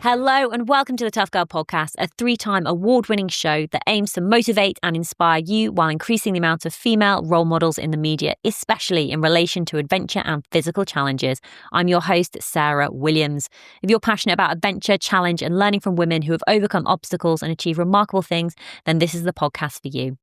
Hello and welcome to the Tough Girl Podcast, a 3-time award-winning show that aims to motivate and inspire you while increasing the amount of female role models in the media, especially in relation to adventure and physical challenges. I'm your host, Sarah Williams. If you're passionate about adventure, challenge and learning from women who have overcome obstacles and achieved remarkable things, then this is the podcast for you.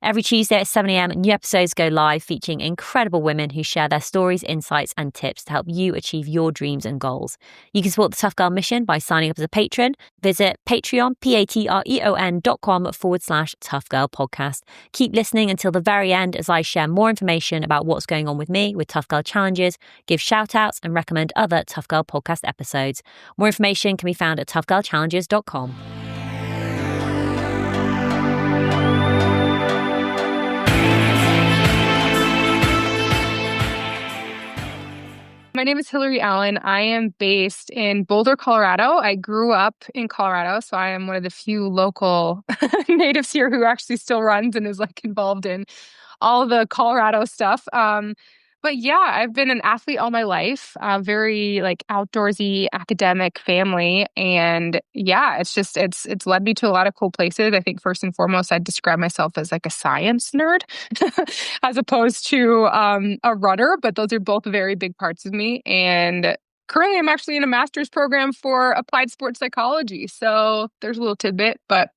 Every Tuesday at 7 a.m, new episodes go live featuring incredible women who share their stories, insights and tips to help you achieve your dreams and goals. You can support the Tough Girl mission by signing up as a patron. Visit Patreon, patreon.com/Tough Girl Podcast. Keep listening until the very end as I share more information about what's going on with me with Tough Girl Challenges, give shout outs and recommend other Tough Girl Podcast episodes. More information can be found at toughgirlchallenges.com. My name is Hillary Allen. I am based in Boulder, Colorado. I grew up in Colorado, so I am one of the few local natives here who actually still runs and is involved in all of the Colorado stuff. But yeah, I've been an athlete all my life, very outdoorsy academic family. And yeah, it's led me to a lot of cool places. I think first and foremost, I'd describe myself as a science nerd as opposed to a runner, but those are both very big parts of me. And currently I'm actually in a master's program for applied sports psychology. So there's a little tidbit, but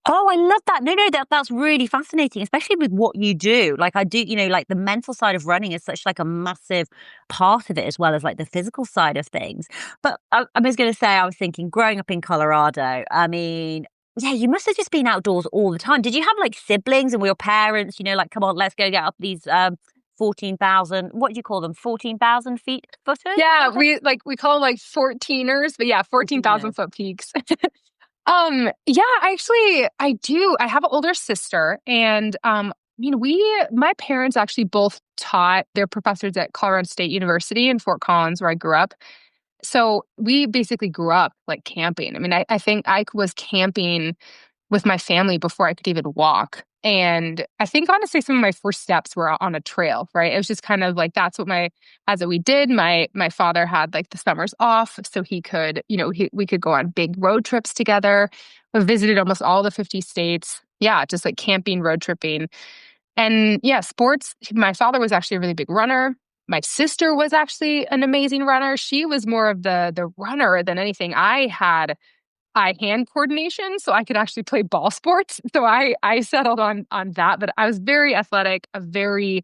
Oh, I love that. No, that's really fascinating, especially with what you do. I do, the mental side of running is such a massive part of it as well as the physical side of things. But I was going to say, I was thinking growing up in Colorado, yeah, you must have just been outdoors all the time. Did you have siblings and were your parents, come on, let's go get up these 14,000, what do you call them? 14,000 feet footers? Yeah, we call them 14ers, but yeah, 14,000 foot peaks. Yeah, I do. I have an older sister and, my parents actually both taught, they're professors at Colorado State University in Fort Collins, where I grew up. So we basically grew up camping. I think I was camping with my family before I could even walk. And I think honestly, some of my first steps were on a trail, right? It was just kind of that's what we did. My father had the summers off so he could, we could go on big road trips together. We visited almost all the 50 states. Yeah, just camping, road tripping. And yeah, sports. My father was actually a really big runner. My sister was actually an amazing runner. She was more of the runner than anything. I had eye-hand coordination, so I could actually play ball sports. So I settled on that, but I was very athletic, a very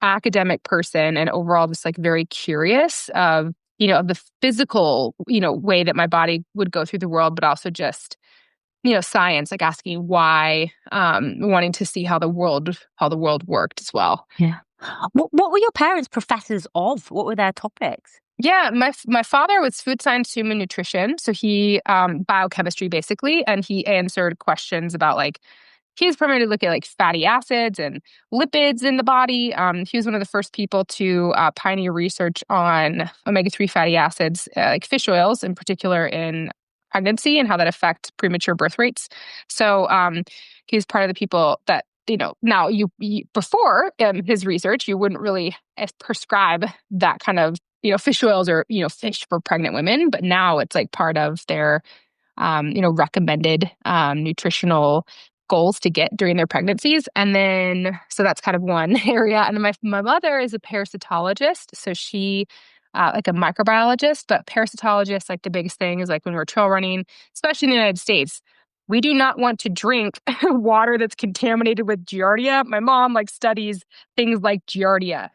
academic person, and overall just very curious of the physical way that my body would go through the world, but also just science, asking why, wanting to see how the world worked as well. Yeah. What were your parents professors of? What were their topics? Yeah, my father was food science, human nutrition. So he, biochemistry basically, and he answered questions about he was primarily looking at fatty acids and lipids in the body. He was one of the first people to pioneer research on omega-3 fatty acids, fish oils in particular in pregnancy and how that affect premature birth rates. So he was part of the people that, now you before his research, you wouldn't really prescribe that kind of fish oils or, fish for pregnant women, but now it's part of their, recommended nutritional goals to get during their pregnancies. And then, so that's kind of one area. And then my mother is a parasitologist. So she, a microbiologist, but parasitologist, the biggest thing is when we're trail running, especially in the United States, we do not want to drink water that's contaminated with Giardia. My mom studies things like Giardia.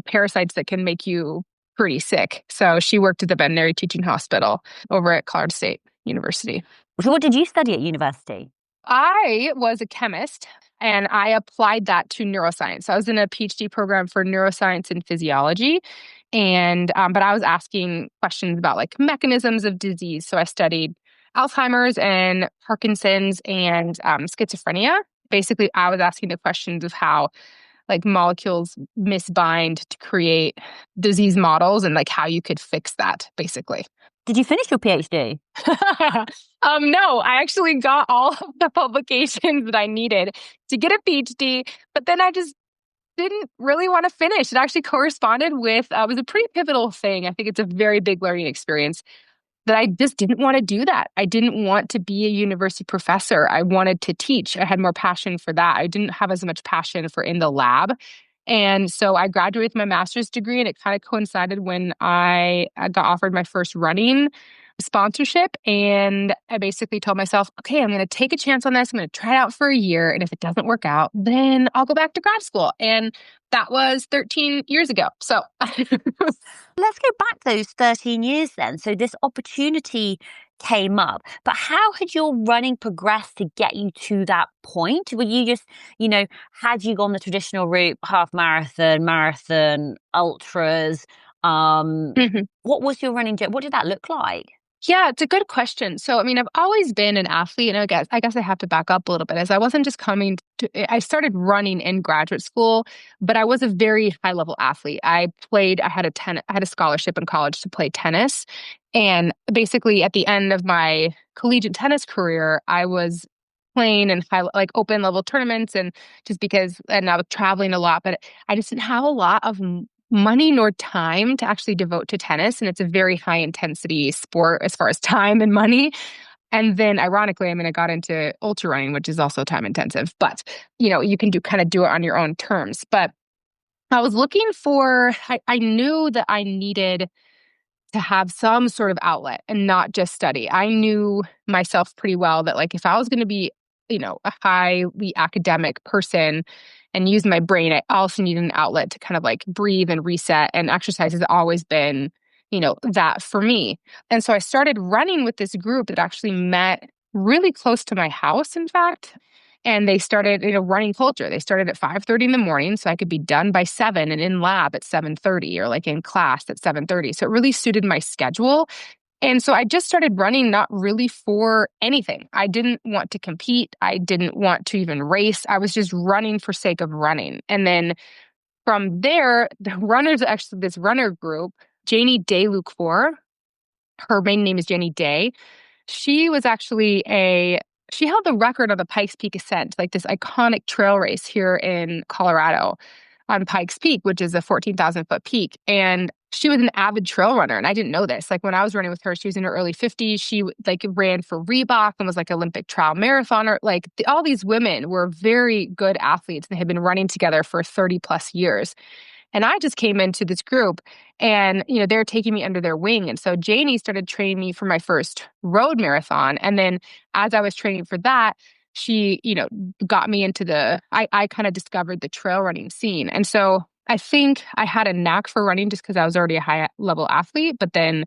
Parasites that can make you pretty sick. So she worked at the veterinary teaching hospital over at Colorado State University. So what did you study at university? I was a chemist and I applied that to neuroscience. So I was in a PhD program for neuroscience and physiology. And, but I was asking questions about mechanisms of disease. So I studied Alzheimer's and Parkinson's and schizophrenia. Basically, I was asking the questions of how molecules misbind to create disease models and how you could fix that, basically. Did you finish your PhD? No, I actually got all of the publications that I needed to get a PhD, but then I just didn't really want to finish. It actually corresponded with, it was a pretty pivotal thing. I think it's a very big learning experience. that I just didn't want to do that. I didn't want to be a university professor. I wanted to teach. I had more passion for that. I didn't have as much passion for in the lab. And so I graduated with my master's degree, and it kind of coincided when I got offered my first running sponsorship. And I basically told myself, okay, I'm going to take a chance on this. I'm going to try it out for a year. And if it doesn't work out, then I'll go back to grad school. And that was 13 years ago. So Let's go back those 13 years then. So this opportunity came up, but how had your running progressed to get you to that point? Were you just, had you gone the traditional route, half marathon, marathon, ultras? What was your running journey? What did that look like? Yeah, it's a good question. So, I mean, I've always been an athlete, and I guess I have to back up a little bit. As I wasn't just coming to, I started running in graduate school, but I was a very high level athlete. I had a scholarship in college to play tennis, and basically at the end of my collegiate tennis career, I was playing in like open level tournaments, and and I was traveling a lot, but I just didn't have a lot of money nor time to actually devote to tennis. And it's a very high intensity sport as far as time and money. And then ironically, I got into ultra running, which is also time intensive, but you can do it on your own terms. But I was looking I knew that I needed to have some sort of outlet and not just study. I knew myself pretty well that like if I was going to be, a highly academic person and use my brain, I also needed an outlet to kind of like breathe and reset. And exercise has always been, that for me. And so I started running with this group that actually met really close to my house, in fact. And they started, running culture. They started at 5:30 in the morning, so I could be done by 7 and in lab at 7:30, or like in class at 7:30. So it really suited my schedule. And so I just started running, not really for anything. I didn't want to compete. I didn't want to even race. I was just running for sake of running. And then from there, this runner group, Janie Day Luke 4, her main name is Janie Day. She was actually she held the record on the Pikes Peak Ascent, like this iconic trail race here in Colorado on Pikes Peak, which is a 14,000-foot peak. And she was an avid trail runner, and I didn't know this. Like when I was running with her, she was in her early 50s. She like ran for Reebok and was like Olympic trial marathoner. Like all these women were very good athletes and had been running together for 30 plus years. And I just came into this group and, they're taking me under their wing. And so Janie started training me for my first road marathon. And then as I was training for that, she, got me into I kind of discovered the trail running scene. And so I think I had a knack for running just because I was already a high level athlete, but then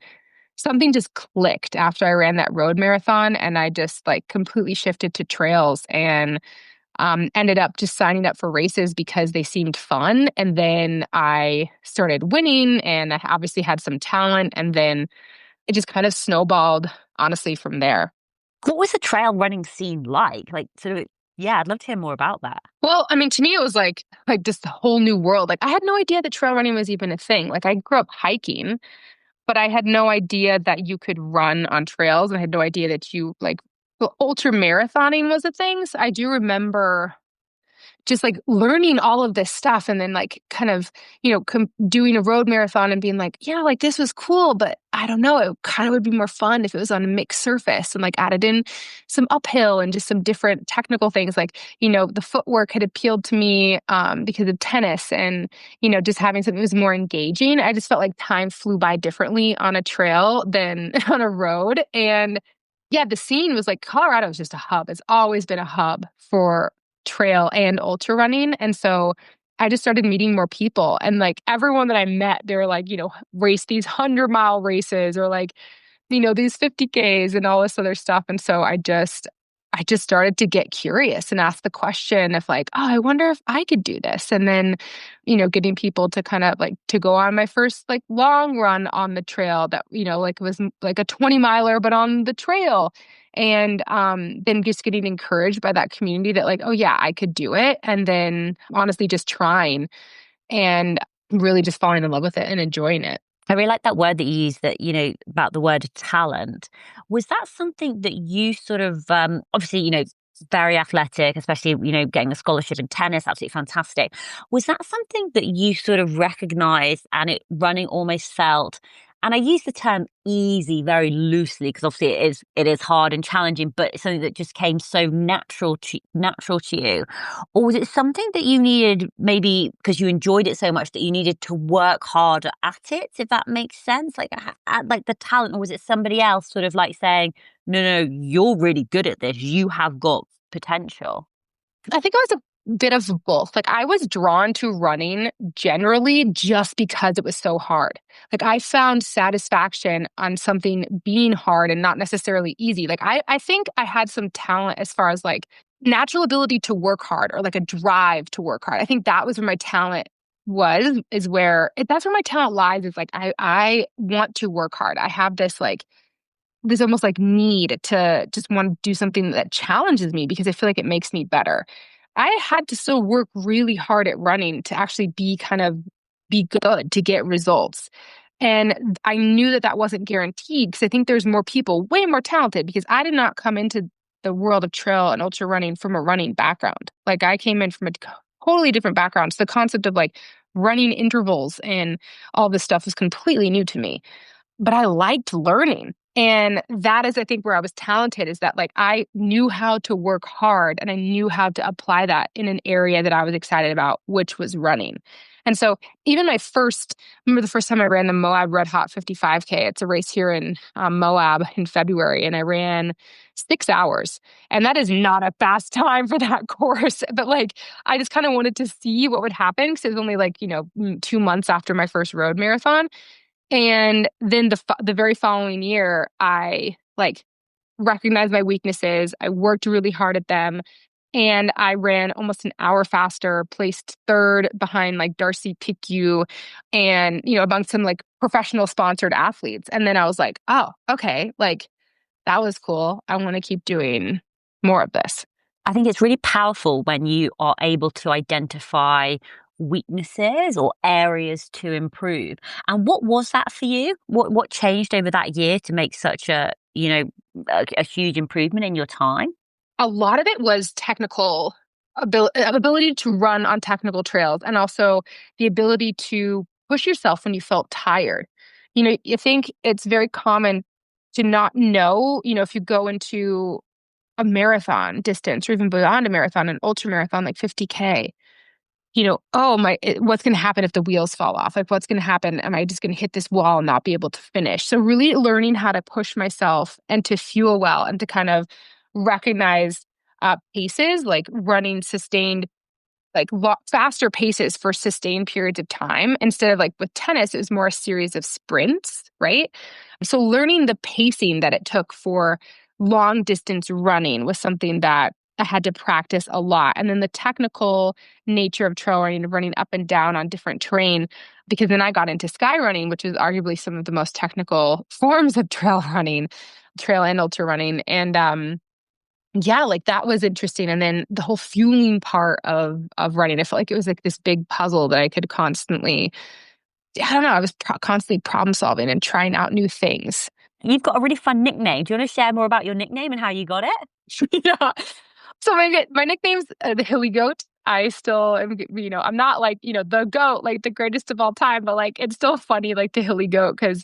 something just clicked after I ran that road marathon, and I just like completely shifted to trails and ended up just signing up for races because they seemed fun. And then I started winning, and I obviously had some talent, and then it just kind of snowballed, honestly, from there. What was the trail running scene like? Like, sort of, yeah, I'd love to hear more about that. Well, I mean, to me, it was like just a whole new world. Like, I had no idea that trail running was even a thing. Like, I grew up hiking, but I had no idea that you could run on trails. And I had no idea that ultra marathoning was a thing. So I do remember just like learning all of this stuff, and then like kind of, doing a road marathon and being like, yeah, like this was cool, but I don't know, it kind of would be more fun if it was on a mixed surface and like added in some uphill and just some different technical things. Like, the footwork had appealed to me because of tennis, and, just having something that was more engaging. I just felt like time flew by differently on a trail than on a road. And yeah, the scene was like Colorado is just a hub. It's always been a hub for trail and ultra running. And so I just started meeting more people, and like everyone that I met, they were like, race these 100-mile races, or like, these 50Ks and all this other stuff. And so I just started to get curious and ask the question of like, oh, I wonder if I could do this. And then, getting people to kind of like to go on my first like long run on the trail that, like was like a 20-miler, but on the trail. And then just getting encouraged by that community that like, oh yeah, I could do it. And then honestly, just trying and really just falling in love with it and enjoying it. I really like that word that you used, that, about the word talent. Was that something that you sort of, obviously, very athletic, especially, getting a scholarship in tennis, absolutely fantastic. Was that something that you sort of recognized and it running almost felt And I use the term easy very loosely because obviously it is hard and challenging, but it's something that just came so natural to you. Or was it something that you needed, maybe because you enjoyed it so much that you needed to work harder at it, if that makes sense? Like like the talent, or was it somebody else sort of like saying, no, you're really good at this. You have got potential. I think it was a bit of both. Like I was drawn to running generally just because it was so hard. Like I found satisfaction on something being hard and not necessarily easy. Like I think I had some talent as far as like natural ability to work hard or like a drive to work hard. I think that was where my talent is where that's where my talent lies, is like I want to work hard. I have this like this almost like need to just want to do something that challenges me because I feel like it makes me better. I had to still work really hard at running to actually be good to get results. And I knew that that wasn't guaranteed because I think there's more people, way more talented, because I did not come into the world of trail and ultra running from a running background. Like I came in from a totally different background. So the concept of like running intervals and all this stuff was completely new to me, but I liked learning. And that is, I think, where I was talented, is that like I knew how to work hard and I knew how to apply that in an area that I was excited about, which was running. And so even remember the first time I ran the Moab Red Hot 55K. It's a race here in Moab in February, and I ran 6 hours. And that is not a fast time for that course. But like, I just kind of wanted to see what would happen because it was only like, 2 months after my first road marathon. And then the very following year, I like recognized my weaknesses. I worked really hard at them, and I ran almost an hour faster, placed third behind like Darcy Picu and, amongst some like professional sponsored athletes. And then I was like, oh, okay, like that was cool. I want to keep doing more of this. I think it's really powerful when you are able to identify weaknesses or areas to improve. And what was that for you? What changed over that year to make such a huge improvement in your time? A lot of it was technical ability to run on technical trails, and also the ability to push yourself when you felt tired. You think it's very common to not know, if you go into a marathon distance or even beyond a marathon, an ultra marathon like 50K, what's going to happen if the wheels fall off? Like, what's going to happen? Am I just going to hit this wall and not be able to finish? So really learning how to push myself and to fuel well and to kind of recognize paces, like running sustained, like faster paces for sustained periods of time. Instead of like with tennis, it was more a series of sprints, right? So learning the pacing that it took for long distance running was something that I had to practice a lot. And then the technical nature of trail running up and down on different terrain, because then I got into sky running, which is arguably some of the most technical forms of trail running, trail and ultra running. And yeah, like that was interesting. And then the whole fueling part of running, I felt like it was like this big puzzle that I could constantly, I don't know, I was constantly problem solving and trying out new things. You've got a really fun nickname. Do you want to share more about your nickname and how you got it? Yeah. So my nickname's the Hillygoat. I still am, I'm not like, the goat, like the greatest of all time, but like, it's still funny, like the Hillygoat, because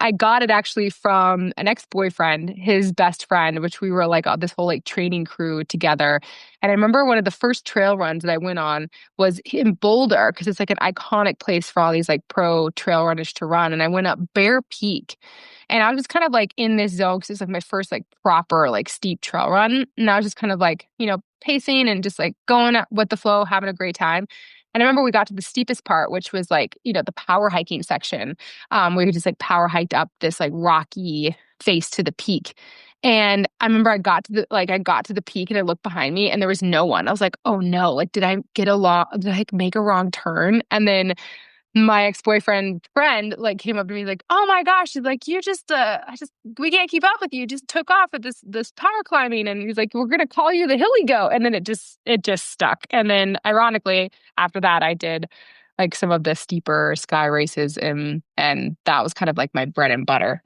I got it actually from an ex-boyfriend, his best friend, which we were like this whole like training crew together. And I remember one of the first trail runs that I went on was in Boulder, because it's like an iconic place for all these like pro trail runners to run. And I went up Bear Peak. And I was just kind of like in this zone because it's like my first like proper like steep trail run. And I was just kind of like, pacing and just like going with the flow, having a great time. And I remember we got to the steepest part, which was like, the power hiking section, where you just like power hiked up this like rocky face to the peak. And I remember I got to the peak and I looked behind me and there was no one. I was like, oh no, like, did I make a wrong turn? And then my ex-boyfriend friend like came up to me like, oh my gosh, he's like, we can't keep up with you. Just took off at this power climbing. And he's like, we're gonna call you the Hillygoat. And then it just stuck. And then ironically, after that, I did like some of the steeper sky races and that was kind of like my bread and butter.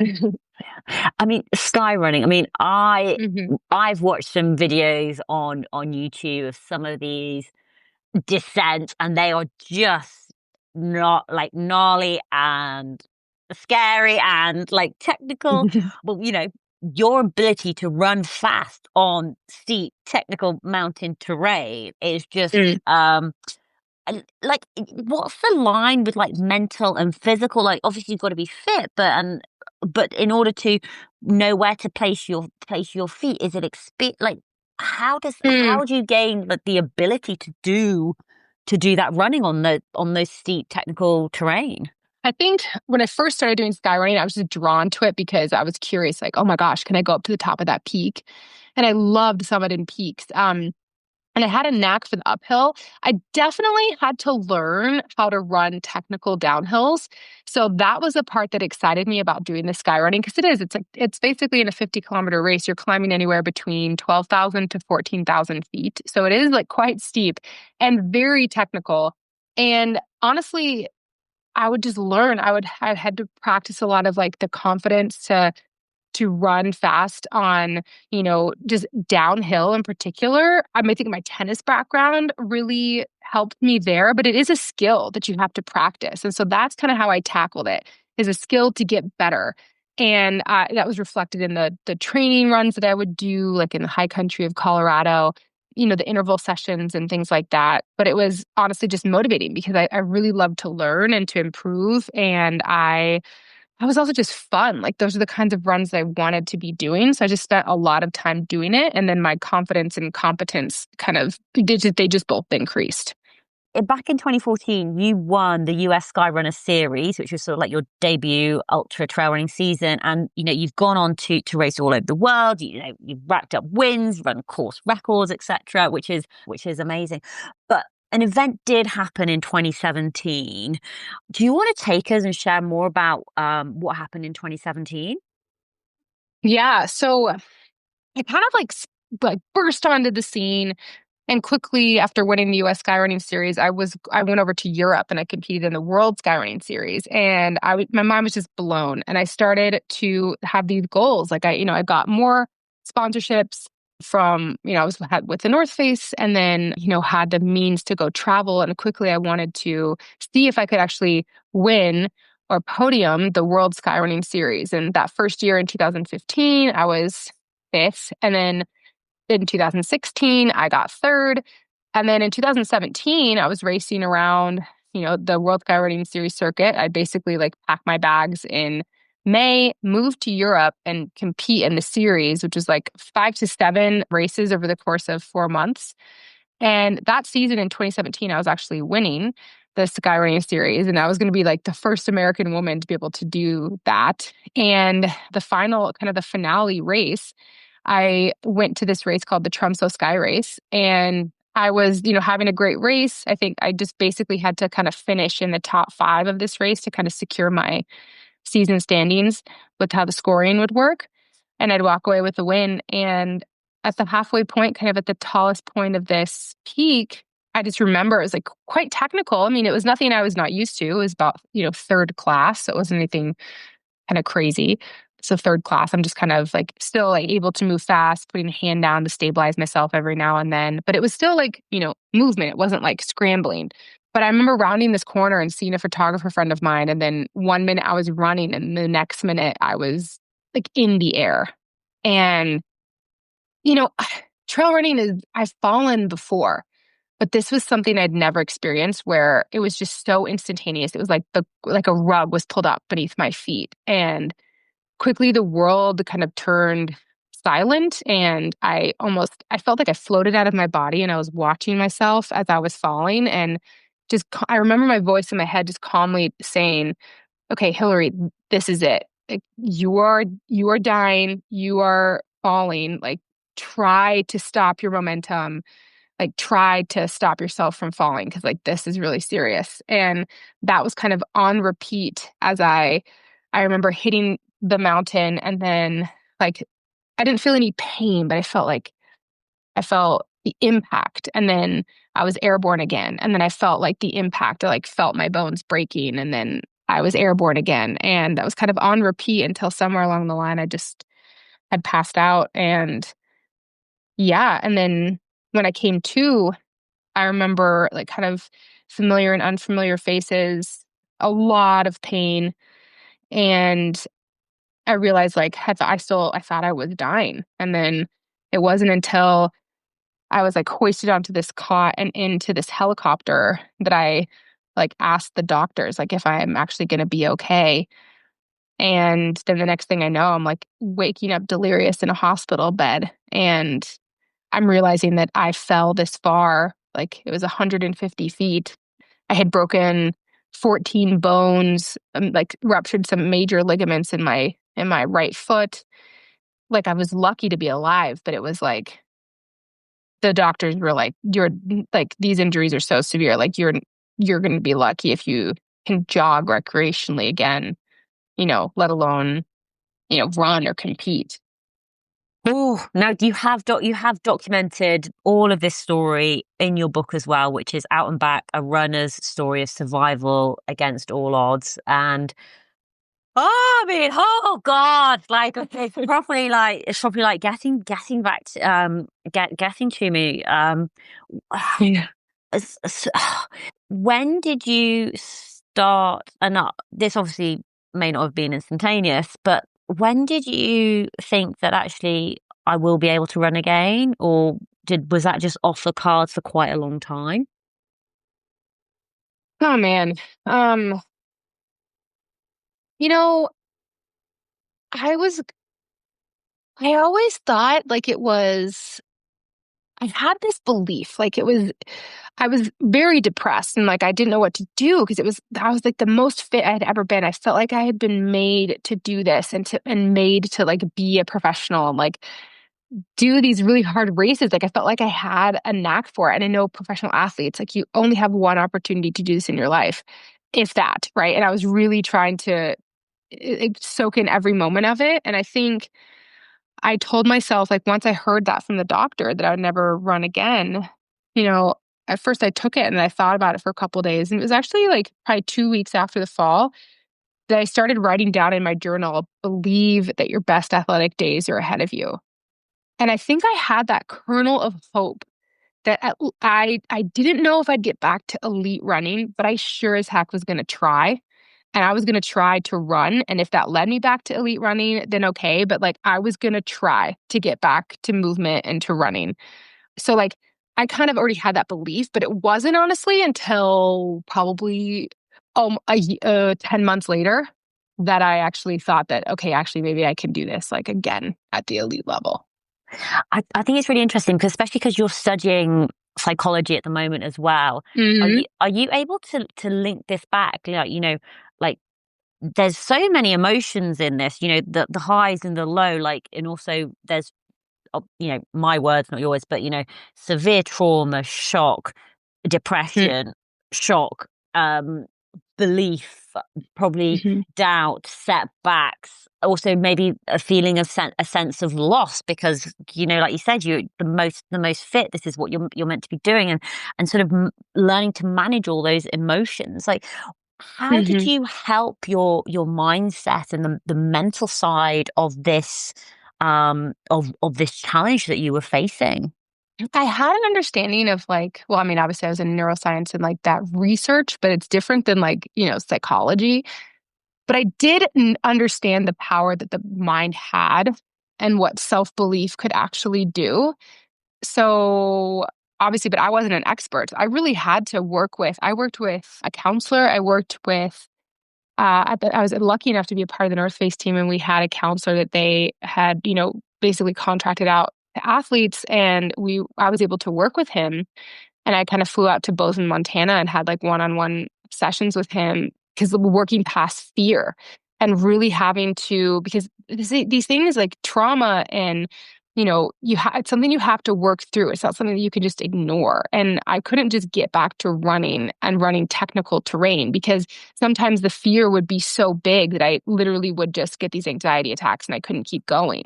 I mean, sky running. I mean, Mm-hmm. I've watched some videos on YouTube of some of these descents, and they are just not like gnarly and scary and like technical, but your ability to run fast on steep technical mountain terrain is just Mm. like, what's the line with like mental and physical? Like, obviously you've got to be fit, but in order to know where to place your feet, is it like Mm. how do you gain like the ability to do that running on those steep technical terrain? I think when I first started doing skyrunning, I was just drawn to it because I was curious, like, oh my gosh, can I go up to the top of that peak? And I loved summiting peaks. And I had a knack for the uphill. I definitely had to learn how to run technical downhills. So that was the part that excited me about doing the skyrunning because it's basically in a 50-kilometer race. You're climbing anywhere between 12,000 to 14,000 feet. So it is like quite steep and very technical. And honestly, I would just learn. I had to practice a lot of like the confidence to run fast on, just downhill in particular. I think my tennis background really helped me there, but it is a skill that you have to practice. And so that's kind of how I tackled it, is a skill to get better. And that was reflected in the training runs that I would do, like in the high country of Colorado, the interval sessions and things like that. But it was honestly just motivating because I really love to learn and to improve. And I was also just fun. Like those are the kinds of runs that I wanted to be doing. So I just spent a lot of time doing it. And then my confidence and competence they just both increased. Back in 2014, you won the US Skyrunner Series, which was sort of like your debut ultra trail running season. And, you've gone on to race all over the world. You've racked up wins, run course records, etc., which is amazing. But an event did happen in 2017. Do you want to take us and share more about what happened in 2017? Yeah. So I kind of like burst onto the scene. And quickly after winning the US Skyrunning Series, I went over to Europe and I competed in the World Skyrunning Series. And my mind was just blown. And I started to have these goals. Like I got more sponsorships from, I was with the North Face and then, had the means to go travel. And quickly I wanted to see if I could actually win or podium the World Skyrunning Series. And that first year in 2015, I was fifth. And then in 2016, I got third. And then in 2017, I was racing around, the World Skyrunning Series circuit. I basically like packed my bags in May, moved to Europe and compete in the series, which was like 5 to 7 races over the course of 4 months. And that season in 2017, I was actually winning the Skyrunning Series. And I was going to be like the first American woman to be able to do that. And the finale race, I went to this race called the Tromso Sky Race. And I was, having a great race. I think I just basically had to kind of finish in the top 5 of this race to kind of secure my season standings with how the scoring would work. And I'd walk away with a win. And at the halfway point, kind of at the tallest point of this peak, I just remember it was like quite technical. I mean, it was nothing I was not used to. It was about, third class. So it wasn't anything kind of crazy. So third class, I'm just kind of like still like able to move fast, putting a hand down to stabilize myself every now and then. But it was still like, movement. It wasn't like scrambling. But I remember rounding this corner and seeing a photographer friend of mine. And then 1 minute I was running and the next minute I was like in the air. And, you know, trail running I've fallen before, but this was something I'd never experienced where it was just so instantaneous. It was like a rug was pulled up beneath my feet. And quickly the world kind of turned silent and I felt like I floated out of my body and I was watching myself as I was falling and I remember my voice in my head just calmly saying, "Okay, Hillary, this is it. Like, you are dying, you are falling. Like try to stop your momentum. Like try to stop yourself from falling because like this is really serious." And that was kind of on repeat as I remember hitting the mountain and then like I didn't feel any pain, but I felt the impact and then I was airborne again. And then I felt like the impact. I like felt my bones breaking and then I was airborne again. And that was kind of on repeat until somewhere along the line I just had passed out. And yeah. And then when I came to, I remember like kind of familiar and unfamiliar faces, a lot of pain. And I realized like I thought I was dying. And then it wasn't until I was like hoisted onto this cot and into this helicopter that I like asked the doctors like if I'm actually going to be okay. And then the next thing I know, I'm like waking up delirious in a hospital bed. And I'm realizing that I fell this far, like it was 150 feet. I had broken 14 bones, like ruptured some major ligaments in my right foot. Like I was lucky to be alive, but it was like the doctors were like, "You're like these injuries are so severe. Like you're going to be lucky if you can jog recreationally again, let alone run or compete." Oh, now you have documented all of this story in your book as well, which is Out and Back: A Runner's Story of Survival Against All Odds. And oh, I mean, oh God, like it's probably like getting back to getting to me. Yeah. When did you start? And this obviously may not have been instantaneous, but when did you think that actually I will be able to run again, or was that just off the cards for quite a long time? Oh man. Um, you know, I was I always thought like it was I had this belief like I was very depressed and like I didn't know what to do because I was like the most fit I had ever been. I felt like I had been made to do this and made to like be a professional and like do these really hard races. Like I felt like I had a knack for it. And I know professional athletes, like you only have one opportunity to do this in your life, if that, right? And I was really trying to soak in every moment of it. And I think I told myself, like, once I heard that from the doctor that I would never run again, you know, at first I took it and I thought about it for a couple of days. And it was actually like probably 2 weeks after the fall that I started writing down in my journal, believe that your best athletic days are ahead of you. And I think I had that kernel of hope that I didn't know if I'd get back to elite running, but I sure as heck was going to try. And I was going to try to run. And if that led me back to elite running, then okay. But like I was going to try to get back to movement and to running. So like I kind of already had that belief, but it wasn't honestly until probably 10 months later that I actually thought that, okay, actually maybe I can do this like again at the elite level. I think it's really interesting because especially because you're studying psychology at the moment as well. Hmm. Are you able to link this back? Like, like there's so many emotions in this, the highs and the low, like, and also there's, my words, not yours, but, severe trauma, shock, depression, shock, belief, probably Hmm. doubt, setbacks, also maybe a feeling of a sense of loss because like you said, you're the most fit. This is what you're meant to be doing, and sort of learning to manage all those emotions. Like, how did Hmm. you help your mindset and the mental side of this of this challenge that you were facing? I had an understanding of like, well, I mean, obviously I was in neuroscience and like that research, but it's different than like, psychology. But I did understand the power that the mind had and what self belief could actually do. So obviously, but I wasn't an expert. I really had to I worked with a counselor. I worked with, I was lucky enough to be a part of the North Face team, and we had a counselor that they had, basically contracted out to athletes, and I was able to work with him, and I kind of flew out to Bozeman, Montana, and had like one-on-one sessions with him because we're working past fear and really having to because these things like trauma and it's something you have to work through. It's not something that you can just ignore. And I couldn't just get back to running and running technical terrain because sometimes the fear would be so big that I literally would just get these anxiety attacks and I couldn't keep going.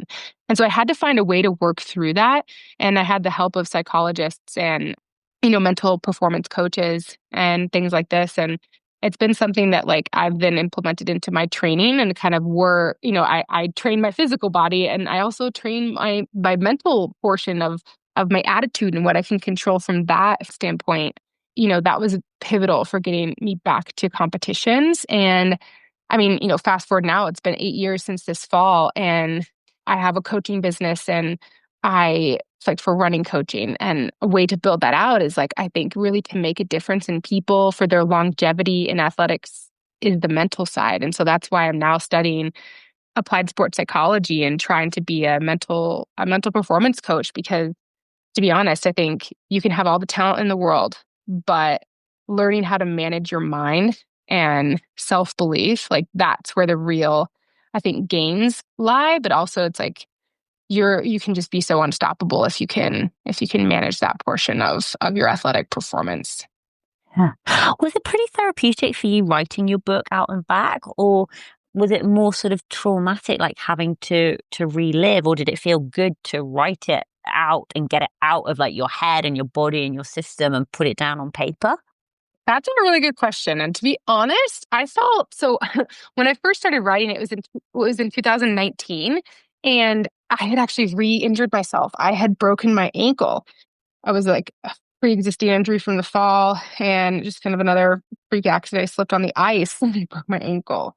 And so I had to find a way to work through that. And I had the help of psychologists and mental performance coaches and things like this. And it's been something that like I've then implemented into my training and kind of I train my physical body and I also train my mental portion of my attitude and what I can control from that standpoint. That was pivotal for getting me back to competitions. And I mean, fast forward now, it's been 8 years since this fall, and I have a coaching business, and it's like for running coaching. And a way to build that out is like, I think really to make a difference in people for their longevity in athletics is the mental side. And so that's why I'm now studying applied sports psychology and trying to be a mental performance coach, because to be honest, I think you can have all the talent in the world, but learning how to manage your mind and self-belief, like that's where the real, I think, gains lie. But also it's like you can just be so unstoppable if you can manage that portion of your athletic performance. Huh. Was it pretty therapeutic for you writing your book out and back, or was it more sort of traumatic, like having to relive, or did it feel good to write it out and get it out of like your head and your body and your system and put it down on paper? That's a really good question. And to be honest, I felt so when I first started writing, it was in 2019, and I had actually re-injured myself. I had broken my ankle. I was like a pre-existing injury from the fall, and just kind of another freak accident. I slipped on the ice and I broke my ankle.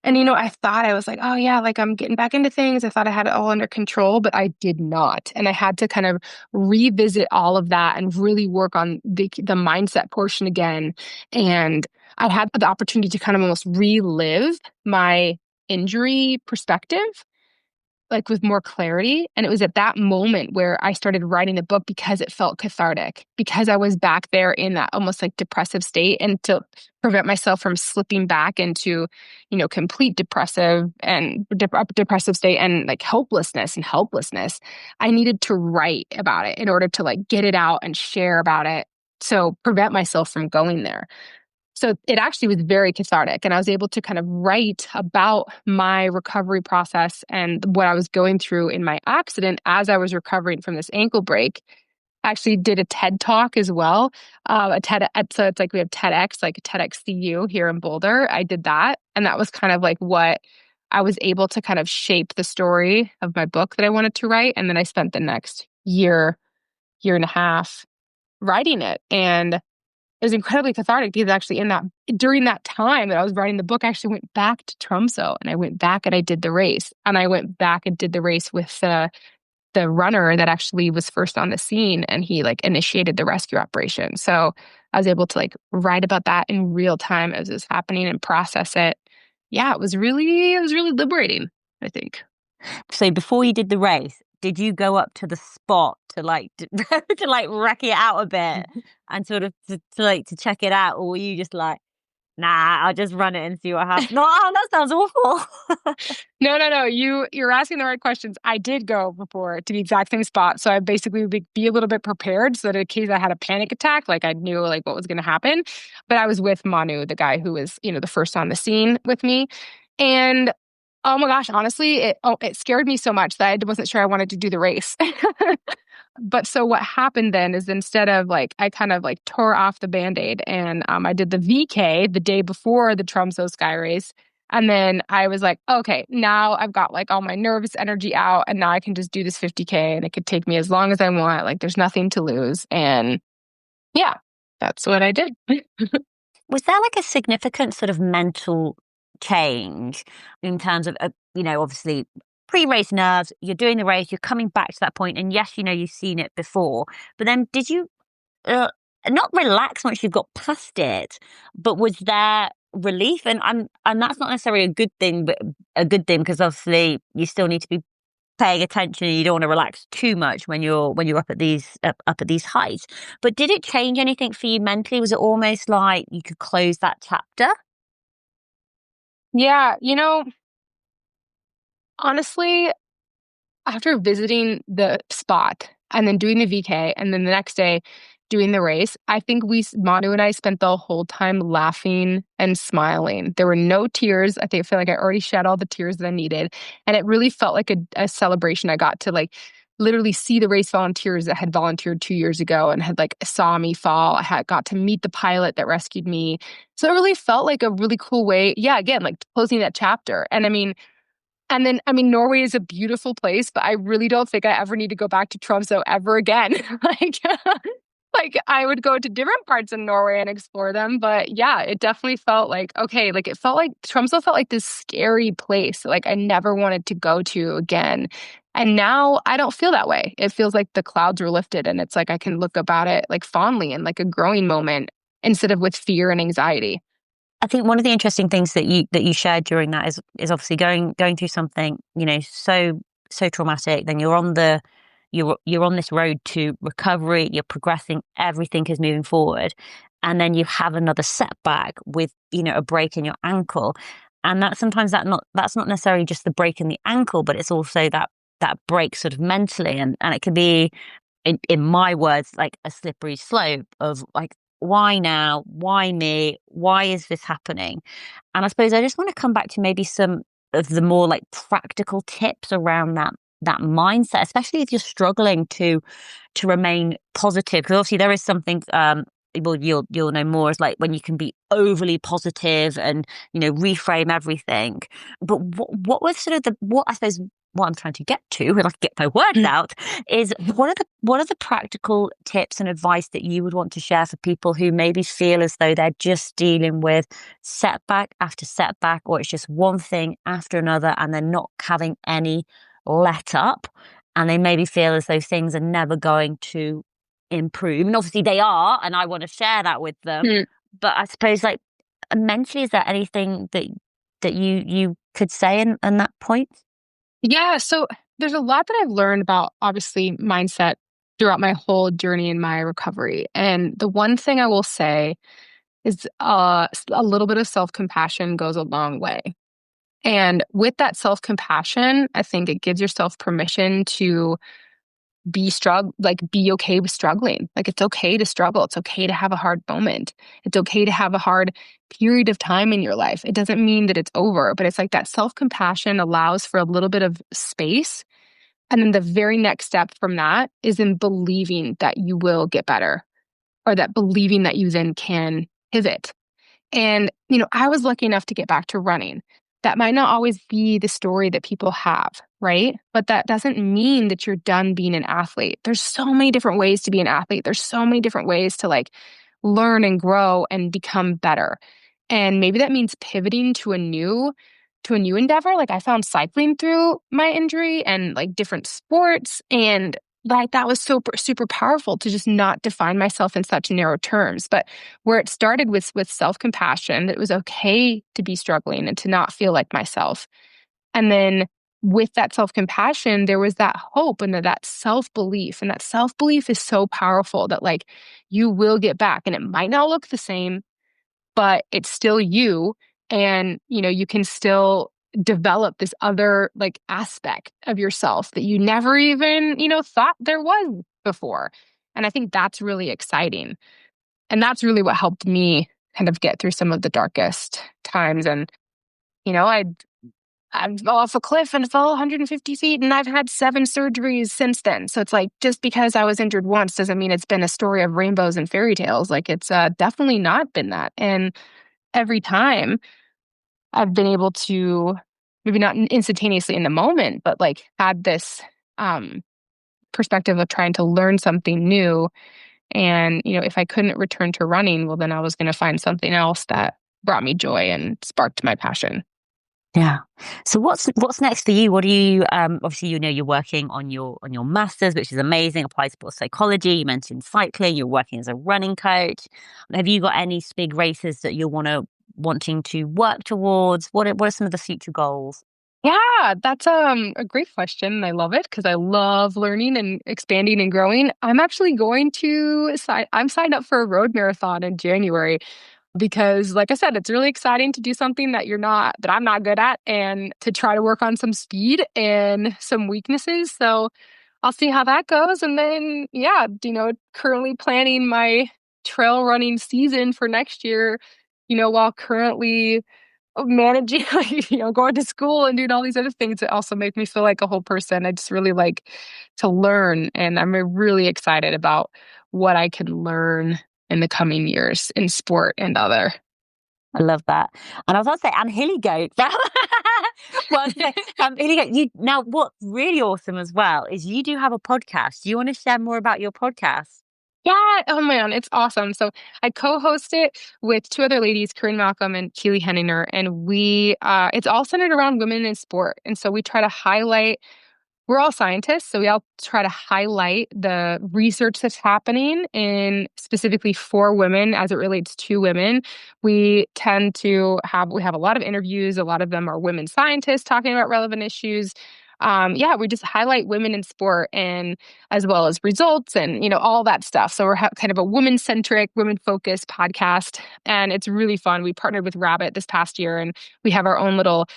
And I thought I was like, oh yeah, like I'm getting back into things. I thought I had it all under control, but I did not. And I had to kind of revisit all of that and really work on the mindset portion again. And I had the opportunity to kind of almost relive my injury perspective, like with more clarity. And it was at that moment where I started writing the book, because it felt cathartic, because I was back there in that almost like depressive state, and to prevent myself from slipping back into, complete depressive state and like hopelessness and helplessness. I needed to write about it in order to like get it out and share about it. So prevent myself from going there. So it actually was very cathartic, and I was able to kind of write about my recovery process and what I was going through in my accident as I was recovering from this ankle break. I actually did a TED talk as well. So it's like we have TEDx, like TEDxCU here in Boulder. I did that, and that was kind of like what I was able to kind of shape the story of my book that I wanted to write. And then I spent the next year and a half writing it. And it was incredibly cathartic, because actually during that time that I was writing the book, I actually went back to Tromsø, and I went back and I did the race. And I went back and did the race with the runner that actually was first on the scene, and he like initiated the rescue operation. So I was able to like write about that in real time as it was happening and process it. Yeah, it was really liberating, I think. So before you did the race, did you go up to the spot to like to like wreck it out a bit and sort of to check it out, or were you just like, nah, I'll just run it and see what happens? No, that sounds awful. No. You're asking the right questions. I did go before to the exact same spot. So I basically would be a little bit prepared, so that in case I had a panic attack, like I knew like what was going to happen. But I was with Manu, the guy who was, the first on the scene with me. And oh my gosh, honestly, it scared me so much that I wasn't sure I wanted to do the race. But so what happened then is, instead of like, I kind of like tore off the Band-Aid, and I did the VK the day before the Tromsø Sky Race. And then I was like, okay, now I've got like all my nervous energy out, and now I can just do this 50K, and it could take me as long as I want. Like there's nothing to lose. And yeah, that's what I did. Was there like a significant sort of mental change in terms of, obviously pre-race nerves, you're doing the race, you're coming back to that point, and yes, you've seen it before, but then did you not relax once you've got past it, but was there relief? And that's not necessarily a good thing, but a good thing, because obviously you still need to be paying attention, and you don't want to relax too much when you're up at these heights. But did it change anything for you mentally? Was it almost like you could close that chapter? Yeah, honestly, after visiting the spot and then doing the VK, and then the next day doing the race, I think Manu and I spent the whole time laughing and smiling. There were no tears. I feel like I already shed all the tears that I needed. And it really felt like a celebration. I got to like literally see the race volunteers that had volunteered 2 years ago and had like saw me fall. I had got to meet the pilot that rescued me. So it really felt like a really cool way. Yeah, again, like closing that chapter. And then, Norway is a beautiful place, but I really don't think I ever need to go back to Tromsø ever again. Like, Like I would go to different parts of Norway and explore them. But yeah, it definitely felt like, okay, like it felt like Tromsø felt like this scary place like I never wanted to go to again. And now I don't feel that way. It feels like the clouds were lifted and it's like I can look about it like fondly and like a growing moment instead of with fear and anxiety. I think one of the interesting things that you shared during that is obviously going through something, so traumatic. Then you're on this road to recovery. You're progressing. Everything is moving forward, and then you have another setback with a break in your ankle, and that sometimes that's not necessarily just the break in the ankle, but it's also that break sort of mentally, and it can be in my words like a slippery slope of like, why now? Why me? Why is this happening? And I suppose I just want to come back to maybe some of the more like practical tips around that mindset, especially if you're struggling to remain positive. Because obviously there is something well, you'll know more is like when you can be overly positive and reframe everything. But what was sort of what I suppose what I'm trying to get to, if I can get my words out, is what are the practical tips and advice that you would want to share for people who maybe feel as though they're just dealing with setback after setback, or it's just one thing after another, and they're not having any let up, and they maybe feel as though things are never going to improve. And obviously they are, and I want to share that with them. But I suppose like mentally, is there anything that you could say in that point? Yeah, so there's a lot that I've learned about obviously mindset throughout my whole journey in my recovery. And the one thing I will say is a little bit of self-compassion goes a long way. And with that self-compassion, I think it gives yourself permission to be okay with struggling. Like it's okay to struggle. It's okay to have a hard moment. It's okay to have a hard period of time in your life. It doesn't mean that it's over, but it's like that self-compassion allows for a little bit of space. And then the very next step from that is in believing that you will get better, or that believing that you then can pivot. And, I was lucky enough to get back to running. That might not always be the story that people have, right? But that doesn't mean that you're done being an athlete. There's so many different ways to be an athlete. There's so many different ways to like learn and grow and become better. And maybe that means pivoting to a new endeavor. Like I found cycling through my injury and like different sports, and like that was super super powerful to just not define myself in such narrow terms. But where it started with self-compassion, that it was okay to be struggling and to not feel like myself. And then with that self-compassion, there was that hope and that self-belief. And that self-belief is so powerful that like you will get back, and it might not look the same, but it's still you. And, you can still develop this other like aspect of yourself that you never even, thought there was before. And I think that's really exciting. And that's really what helped me kind of get through some of the darkest times. And, I fell off a cliff and fell 150 feet, and I've had 7 surgeries since then. So it's like, just because I was injured once doesn't mean it's been a story of rainbows and fairy tales. Like it's definitely not been that. And every time I've been able to, maybe not instantaneously in the moment, but like had this perspective of trying to learn something new. And, if I couldn't return to running, well, then I was going to find something else that brought me joy and sparked my passion. Yeah. So what's next for you? What do you obviously you're working on your masters, which is amazing, applied sports psychology. You mentioned cycling, you're working as a running coach. Have you got any big races that you're wanting to work towards? What are some of the future goals? Yeah, that's a great question. I love it because I love learning and expanding and growing. I'm actually I'm signed up for a road marathon in January. Because like I said, it's really exciting to do something that I'm not good at, and to try to work on some speed and some weaknesses. So I'll see how that goes. And then, yeah, currently planning my trail running season for next year, while currently managing, like, going to school and doing all these other things that also make me feel like a whole person. I just really like to learn. And I'm really excited about what I can learn in the coming years in sport and other. I love that. And I was about to say, and Hillygoat. Well, Hillygoat, now what's really awesome as well is you do have a podcast. Do you want to share more about your podcast? Yeah. Oh man, it's awesome. So I co-host it with two other ladies, Corinne Malcolm and Keely Henninger, and it's all centered around women in sport. And so we try to highlight. We're all scientists, so we all try to highlight the research that's happening in specifically for women as it relates to women. We have a lot of interviews. A lot of them are women scientists talking about relevant issues. Yeah, we just highlight women in sport and as well as results and all that stuff. So we're kind of a woman-centric, women-focused podcast, and it's really fun. We partnered with Rabbit this past year, and we have our own little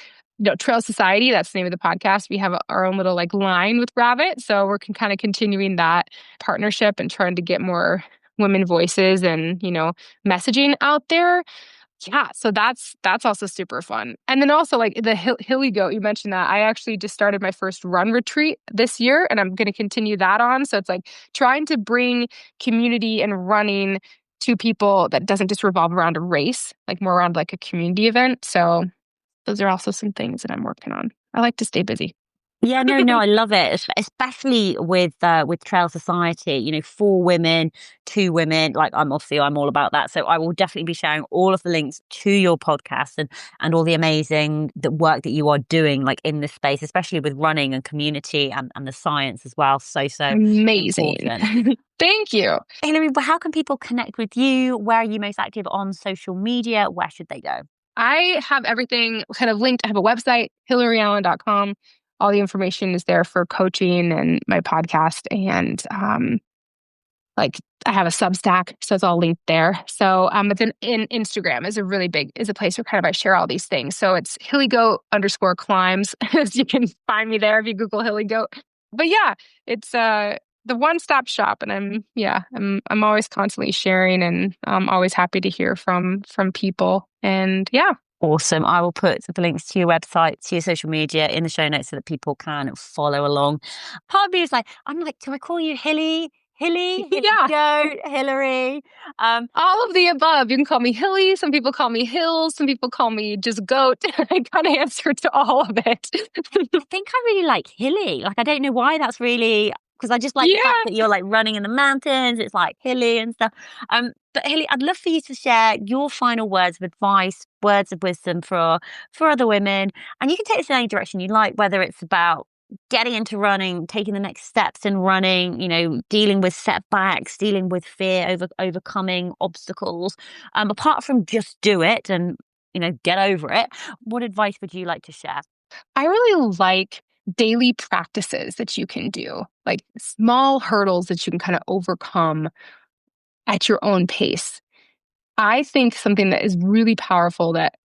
Trail Society, that's the name of the podcast. We have our own little line with Rabbit. So we're kind of continuing that partnership and trying to get more women voices and, messaging out there. Yeah, so that's also super fun. And then also like the Hillygoat, you mentioned that. I actually just started my first run retreat this year, and I'm going to continue that on. So it's like trying to bring community and running to people that doesn't just revolve around a race, like more around like a community event. So those are also some things that I'm working on. I like to stay busy. Yeah, no, I love it, especially with Trail Society. For women, to women. Like I'm all about that. So I will definitely be sharing all of the links to your podcast and all the amazing work that you are doing, like in this space, especially with running and community and the science as well. So Amazing. important. Thank you. Hilary, how can people connect with you? Where are you most active on social media? Where should they go? I have everything kind of linked. I have a website, hillaryallen.com. All the information is there for coaching and my podcast. And like I have a Substack, so it's all linked there. So but then in Instagram is a place where kind of I share all these things. So it's Hillygoat_climbs. You can find me there if you Google Hillygoat. But yeah, it's the one-stop shop, and I'm always constantly sharing, and I'm always happy to hear from people. And yeah. Awesome. I will put the links to your website, to your social media in the show notes so that people can follow along. Part of me is like, do I call you Hilly? Hilly? Hillygoat? Hilary? All of the above. You can call me Hilly. Some people call me Hills. Some people call me just Goat. I kind of answer to all of it. I think I really like Hilly. Like, I don't know why that's really... Because I just like the fact that you're like running in the mountains. It's like hilly and stuff. But Hilly, I'd love for you to share your final words of advice, words of wisdom for other women. And you can take this in any direction you like, whether it's about getting into running, taking the next steps in running, dealing with setbacks, dealing with fear, overcoming obstacles. Apart from just do it and, get over it, what advice would you like to share? I really like daily practices that you can do, like small hurdles that you can kind of overcome at your own pace. I think something that is really powerful that,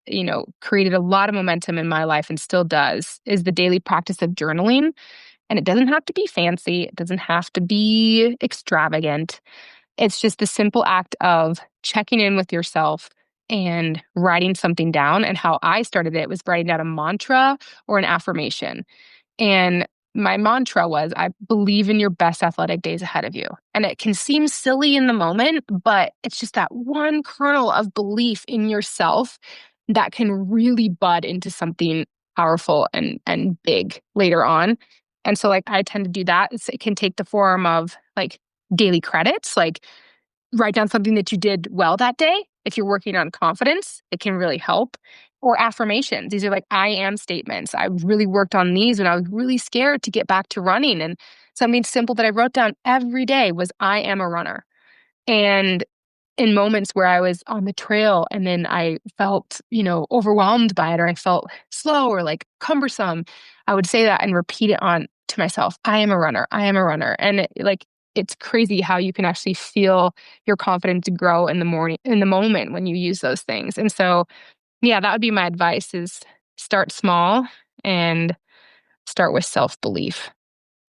created a lot of momentum in my life and still does is the daily practice of journaling. And it doesn't have to be fancy. It doesn't have to be extravagant. It's just the simple act of checking in with yourself and writing something down. And how I started it was writing down a mantra or an affirmation. And my mantra was, I believe in your best athletic days ahead of you. And it can seem silly in the moment, but it's just that one kernel of belief in yourself that can really bud into something powerful and big later on. And so like I tend to do that. It can take the form of like daily credits, like write down something that you did well that day. If you're working on confidence, it can really help. Or affirmations. These are like I am statements. I really worked on these when I was really scared to get back to running. And something simple that I wrote down every day was I am a runner. And in moments where I was on the trail and then I felt, overwhelmed by it, or I felt slow or like cumbersome, I would say that and repeat it on to myself. I am a runner. I am a runner. And it's crazy how you can actually feel your confidence grow in the moment when you use those things. And so, yeah, that would be my advice is start small and start with self-belief.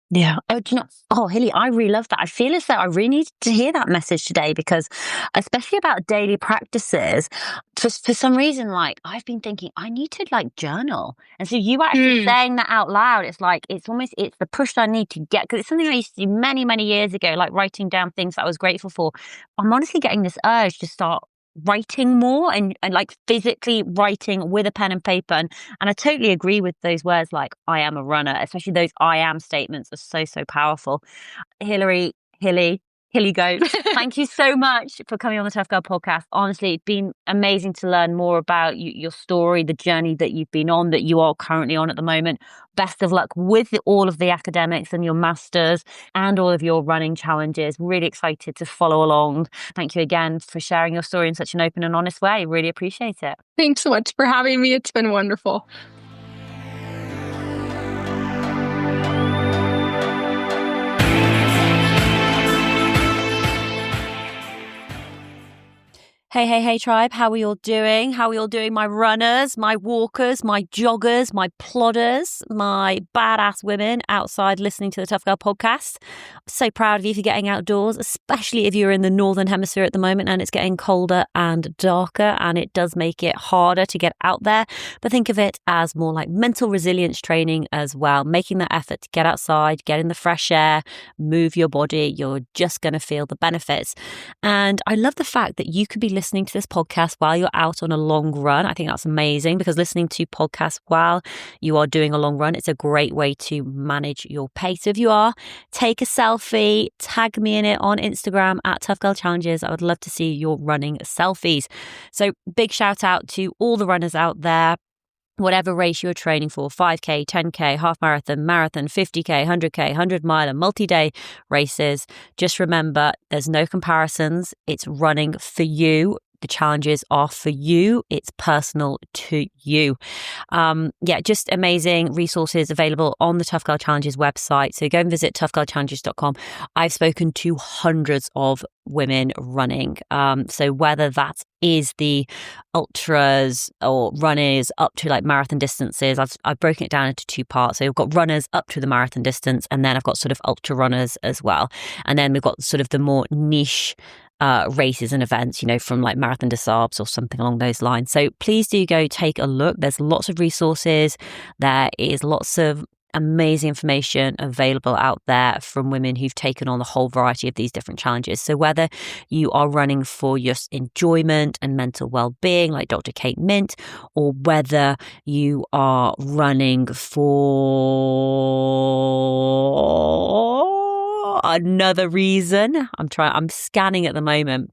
Yeah. Hilly, I really love that. I feel as though I really needed to hear that message today because, especially about daily practices, for some reason, like I've been thinking I need to like journal. And so you actually saying that out loud, it's like, it's the push I need to get, because it's something I used to do many, many years ago, like writing down things that I was grateful for. I'm honestly getting this urge to start writing more and like physically writing with a pen and paper. And I totally agree with those words like I am a runner, especially those I am statements are so powerful. Hilly, Hillygoat. Thank you so much for coming on the Tough Girl podcast. Honestly, it's been amazing to learn more about your story, the journey that you've been on, that you are currently on at the moment. Best of luck with all of the academics and your masters and all of your running challenges. Really excited to follow along. Thank you again for sharing your story in such an open and honest way. Really appreciate it. Thanks so much for having me. It's been wonderful. Hey, tribe. How are you all doing? How are you all doing? My runners, my walkers, my joggers, my plodders, my badass women outside listening to the Tough Girl podcast. I'm so proud of you for getting outdoors, especially if you're in the Northern Hemisphere at the moment and it's getting colder and darker, and it does make it harder to get out there. But think of it as more like mental resilience training as well, making that effort to get outside, get in the fresh air, move your body. You're just going to feel the benefits. And I love the fact that you could be listening to this podcast while you're out on a long run. I think that's amazing, because listening to podcasts while you are doing a long run, it's a great way to manage your pace. So if you are, take a selfie, tag me in it on Instagram at Tough Girl Challenges. I would love to see your running selfies. So big shout out to all the runners out there. Whatever race you're training for, 5K, 10K, half marathon, 50K, 100K, 100 mile and multi-day races. Just remember, there's no comparisons. It's running for you. The challenges are for you. It's personal to you. Just amazing resources available on the Tough Girl Challenges website. So go and visit toughgirlchallenges.com. I've spoken to hundreds of women running. So whether that is the ultras or runners up to like marathon distances, I've broken it down into two parts. So we've got runners up to the marathon distance, and then I've got sort of ultra runners as well. And then we've got sort of the more niche races and events, from like Marathon des Sables or something along those lines. So please do go take a look. There's lots of resources. There is lots of amazing information available out there from women who've taken on the whole variety of these different challenges. So whether you are running for just enjoyment and mental well-being like Dr. Kate Mint, or whether you are running for another reason, I'm scanning at the moment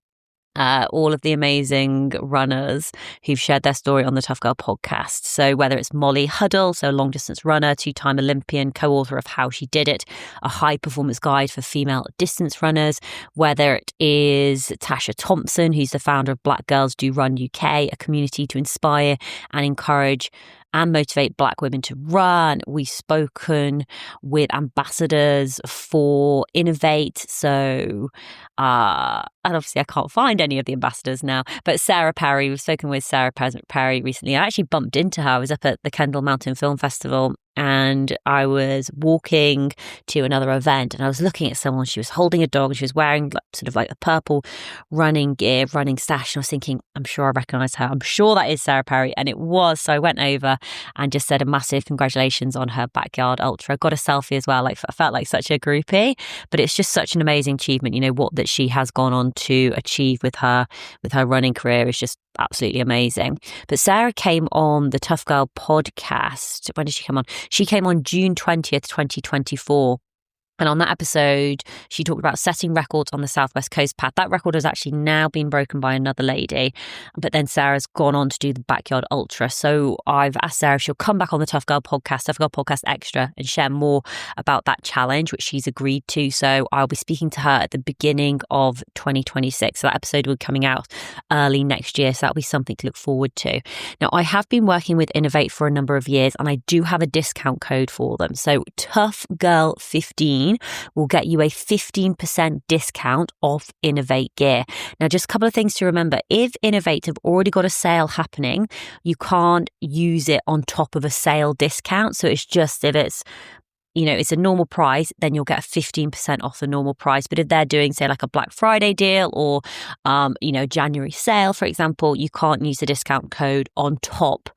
all of the amazing runners who've shared their story on the Tough Girl podcast. So whether it's Molly Huddle, so long distance runner, 2-time Olympian, co-author of How She Did It, a high performance guide for female distance runners, whether it is Tasha Thompson, who's the founder of Black Girls Do Run UK, a community to inspire and encourage and motivate Black women to run. We've spoken with ambassadors for Innovate. So, and obviously I can't find any of the ambassadors now, but Sarah Perry, we've spoken with Sarah Perry recently. I actually bumped into her. I was up at the Kendall Mountain Film Festival, and I was walking to another event, and I was looking at someone. She was holding a dog, and she was wearing sort of like a purple running gear, running stash. And I was thinking, I'm sure I recognise her. I'm sure that is Sarah Perry. And it was. So I went over and just said a massive congratulations on her backyard ultra. Got a selfie as well. I felt like such a groupie, but it's just such an amazing achievement. What that she has gone on to achieve with her running career is just absolutely amazing. But Sarah came on the Tough Girl podcast. When did she come on? She came on June 20th, 2024. And on that episode, she talked about setting records on the Southwest Coast Path. That record has actually now been broken by another lady. But then Sarah's gone on to do the Backyard Ultra. So I've asked Sarah if she'll come back on the Tough Girl podcast, Tough Girl Podcast Extra, and share more about that challenge, which she's agreed to. So I'll be speaking to her at the beginning of 2026. So that episode will be coming out early next year. So that'll be something to look forward to. Now, I have been working with Innovate for a number of years, and I do have a discount code for them. So Tough Girl 15 will get you a 15% discount off Innovate gear. Now, just a couple of things to remember. If Innovate have already got a sale happening, you can't use it on top of a sale discount. So it's just if it's it's a normal price, then you'll get a 15% off the normal price. But if they're doing, say, like a Black Friday deal or, January sale, for example, you can't use the discount code on top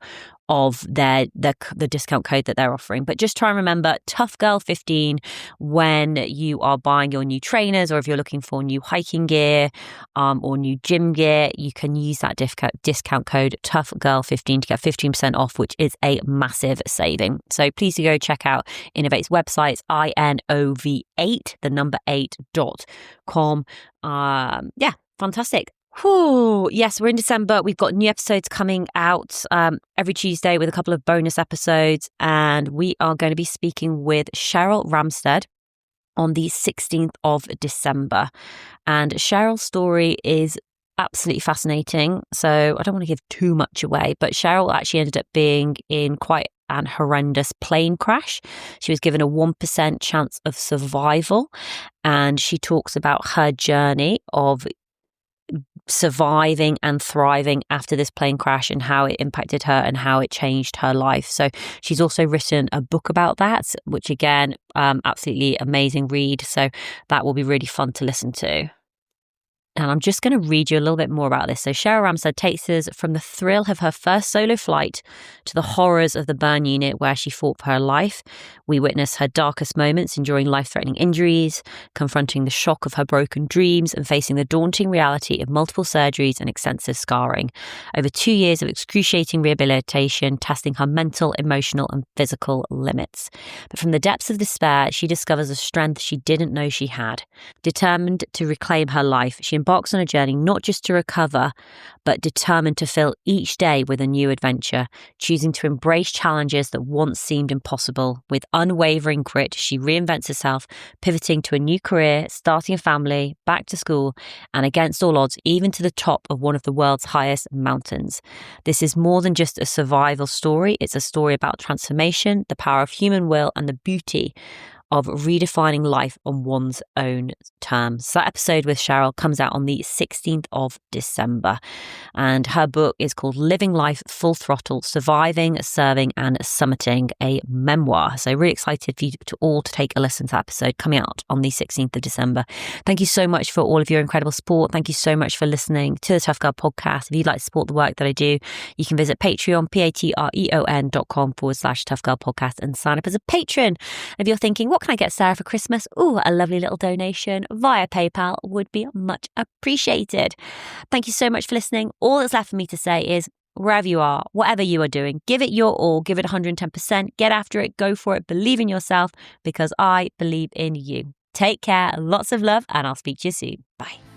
of the discount code that they're offering. But just try and remember Tough Girl 15 when you are buying your new trainers, or if you're looking for new hiking gear or new gym gear, you can use that discount code Tough Girl 15 to get 15% off, which is a massive saving. So please do go check out Innovate's website, INOV8, the number 8.com. Yeah, fantastic. Whew. Yes, we're in December. We've got new episodes coming out every Tuesday with a couple of bonus episodes. And we are going to be speaking with Cheryl Ramstead on the 16th of December. And Cheryl's story is absolutely fascinating. So I don't want to give too much away, but Cheryl actually ended up being in quite an horrendous plane crash. She was given a 1% chance of survival. And she talks about her journey of surviving and thriving after this plane crash and how it impacted her and how it changed her life. So she's also written a book about that, which again, absolutely amazing read. So that will be really fun to listen to. And I'm just going to read you a little bit more about this. So Cheryl Ramstead takes us from the thrill of her first solo flight to the horrors of the burn unit where she fought for her life. We witness her darkest moments, enduring life-threatening injuries, confronting the shock of her broken dreams, and facing the daunting reality of multiple surgeries and extensive scarring. Over 2 years of excruciating rehabilitation, testing her mental, emotional, and physical limits. But from the depths of despair, she discovers a strength she didn't know she had. Determined to reclaim her life, she embarks on a journey not just to recover, but determined to fill each day with a new adventure, choosing to embrace challenges that once seemed impossible. With unwavering grit, she reinvents herself, pivoting to a new career, starting a family, back to school, and against all odds, even to the top of one of the world's highest mountains. This is more than just a survival story. It's a story about transformation, the power of human will, and the beauty of redefining life on one's own terms. So that episode with Cheryl comes out on the 16th of December. And her book is called Living Life Full Throttle, Surviving, Serving and Summiting, a Memoir. So really excited for you to all to take a listen to that episode coming out on the 16th of December. Thank you so much for all of your incredible support. Thank you so much for listening to the Tough Girl podcast. If you'd like to support the work that I do, you can visit Patreon, patreon.com/Tough Girl podcast and sign up as a patron. If you're thinking, what can I get Sarah for Christmas? Ooh, a lovely little donation via PayPal would be much appreciated. Thank you so much for listening. All that's left for me to say is, wherever you are, whatever you are doing, give it your all, give it 110%, get after it, go for it, believe in yourself, because I believe in you. Take care, lots of love, and I'll speak to you soon. Bye.